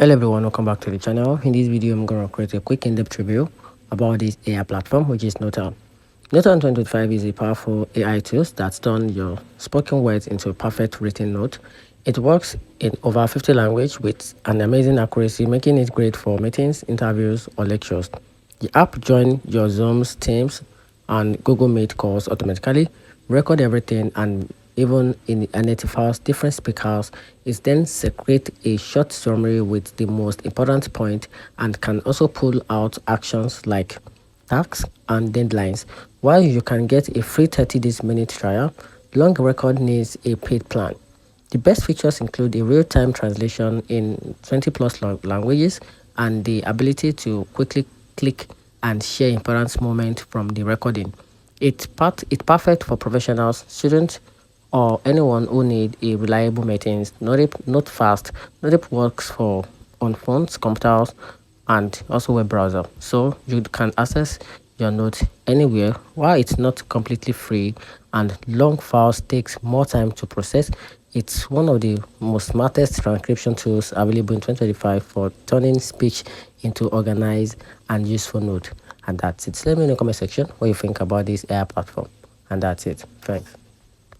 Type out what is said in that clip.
Hello everyone, welcome back to the channel. In this video I'm going to create a quick in-depth review about this AI platform, which is Notta. Notta 2025 is a powerful AI tool that's turn your spoken words into a perfect written note. It works in over 50 languages with an amazing accuracy, making it great for meetings, interviews, or lectures. The app joins your Zoom's Teams and Google Meet calls automatically, record everything, and even in identifies different speakers. It then secrete a short summary with the most important point and can also pull out actions like tasks and deadlines. While you can get a free 30 days minute trial, long record needs a paid plan. The best features include a real-time translation in 20 plus languages and the ability to quickly click and share important moments from the recording. It's perfect for professionals, students, or anyone who need a reliable meetings. Not fast. Not works for on phones, computers, and also web browser. So you can access your notes anywhere. While it's not completely free and long files takes more time to process, it's one of the most smartest transcription tools available in 2025 for turning speech into organized and useful note. And that's it. So let me know in the comment section what you think about this AI platform. And that's it. Thanks.